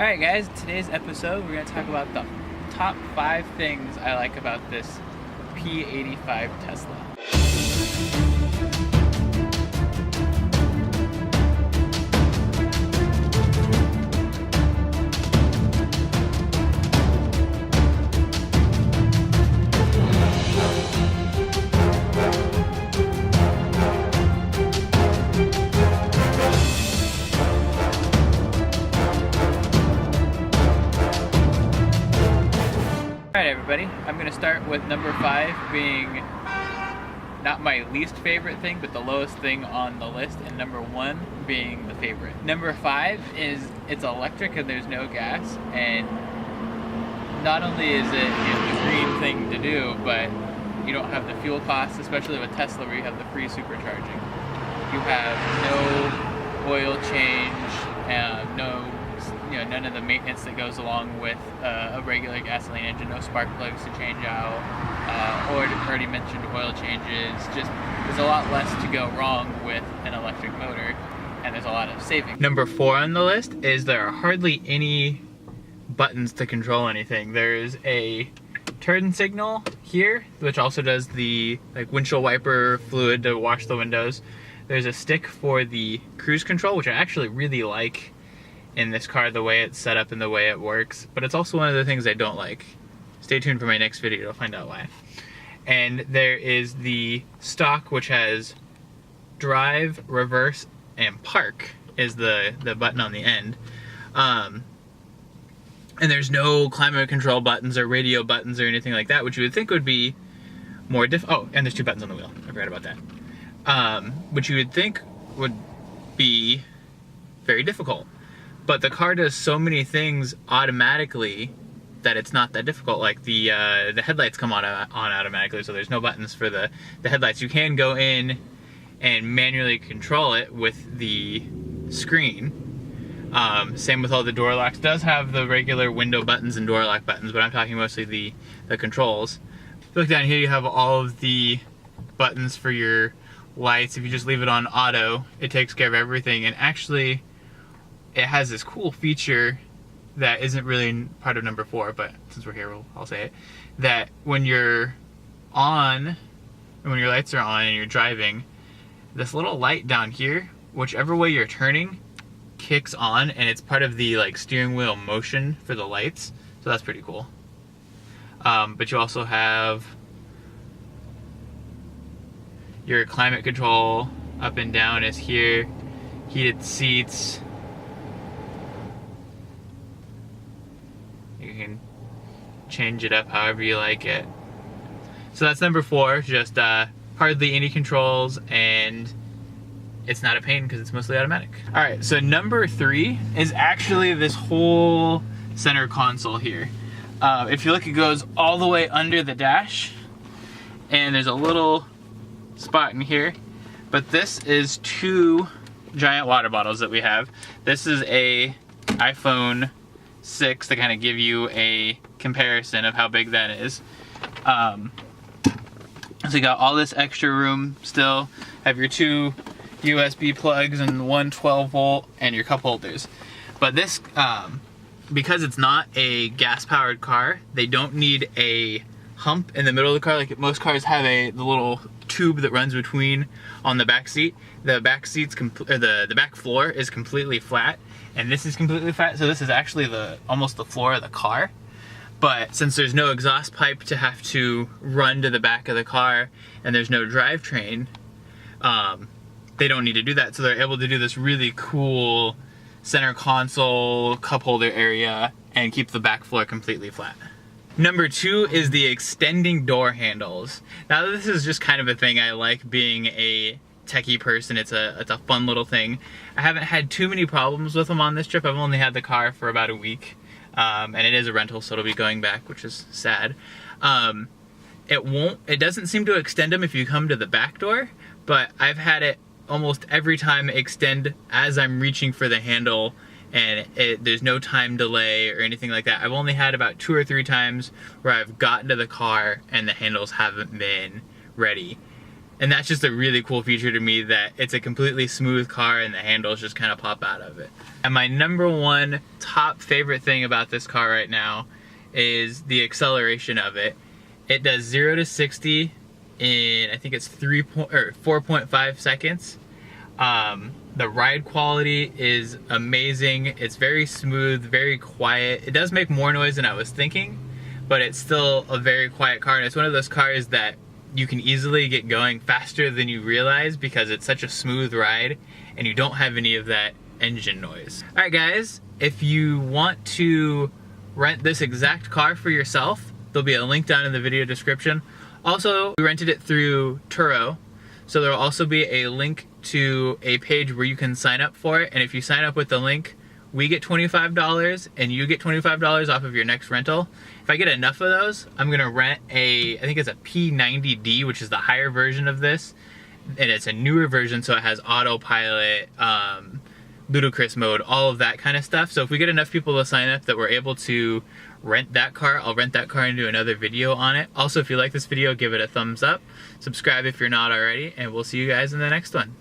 Alright guys, today's episode we're going to talk about the top 5 things I like about this P85 Tesla. Alright everybody, I'm going to start with number 5 being not my least favorite thing, but the lowest thing on the list, and number 1 being the favorite. Number 5 is it's electric and there's no gas, and not only is it the green thing to do, but you don't have the fuel costs, especially with Tesla where you have the free supercharging. You have no oil change, none of the maintenance that goes along with a regular gasoline engine, no spark plugs to change out, already mentioned oil changes. Just there's a lot less to go wrong with an electric motor, and there's a lot of savings. Number 4 on the list is there are hardly any buttons to control anything. There's a turn signal here, which also does the windshield wiper fluid to wash the windows. There's a stick for the cruise control, which I actually really like in this car, the way it's set up and the way it works, but it's also one of the things I don't like. Stay tuned for my next video to find out why. And there is the stock, which has drive, reverse, and park is the button on the end. And there's no climate control buttons or radio buttons or anything like that, which you would think would be more oh, and there's 2 buttons on the wheel. I forgot about that. Which you would think would be very difficult. But the car does so many things automatically that it's not that difficult. Like the headlights come on automatically, so there's no buttons for the headlights. You can go in and manually control it with the screen. Same with all the door locks. It does have the regular window buttons and door lock buttons, but I'm talking mostly the controls. If you look down here, you have all of the buttons for your lights. If you just leave it on auto, it takes care of everything. And actually, it has this cool feature that isn't really part of number 4, but since we're here, I'll say it. That when you're on, when your lights are on and you're driving, this little light down here, whichever way you're turning, kicks on, and it's part of the steering wheel motion for the lights. So that's pretty cool. But you also have your climate control up and down is here, heated seats. You can change it up however you like it. So that's number 4, just hardly any controls, and it's not a pain because it's mostly automatic. Alright, so number 3 is actually this whole center console here. If you look, it goes all the way under the dash, and there's a little spot in here, but this is 2 giant water bottles that we have. This is a iPhone 6 to kind of give you a comparison of how big that is. So you got all this extra room still, have your 2 USB plugs and 1 12 volt and your cup holders. But this, because it's not a gas powered car, they don't need a hump in the middle of the car like most cars have the little tube that runs between on the back seat. The back seat's the back floor is completely flat, and this is completely flat, so this is actually almost the floor of the car. But since there's no exhaust pipe to have to run to the back of the car, and there's no drivetrain, they don't need to do that, so they're able to do this really cool center console cup holder area and keep the back floor completely flat. Number 2 is the extending door handles. Now this is just kind of a thing I like, being a techie person. It's a fun little thing. I haven't had too many problems with them on this trip. I've only had the car for about a week, and it is a rental, so it'll be going back, which is sad. It doesn't seem to extend them if you come to the back door, but I've had it almost every time extend as I'm reaching for the handle, and there's no time delay or anything like that. I've only had about 2 or 3 times where I've gotten to the car and the handles haven't been ready. And that's just a really cool feature to me, that it's a completely smooth car and the handles just kind of pop out of it. And my number one top favorite thing about this car right now is the acceleration of it. It does 0 to 60 in, I think it's 4.5 seconds. The ride quality is amazing. It's very smooth, very quiet. It does make more noise than I was thinking, but it's still a very quiet car. And it's one of those cars that you can easily get going faster than you realize because it's such a smooth ride and you don't have any of that engine noise. All right guys, if you want to rent this exact car for yourself, there'll be a link down in the video description. Also, we rented it through Turo, so there'll also be a link to a page where you can sign up for it, and if you sign up with the link, we get $25 and you get $25 off of your next rental. If I get enough of those, I'm gonna rent I think it's a P90D, which is the higher version of this, and it's a newer version, so it has autopilot, ludicrous mode, all of that kind of stuff. So if we get enough people to sign up that we're able to rent that car, I'll rent that car and do another video on it. Also, if you like this video, give it a thumbs up, subscribe if you're not already, and we'll see you guys in the next one.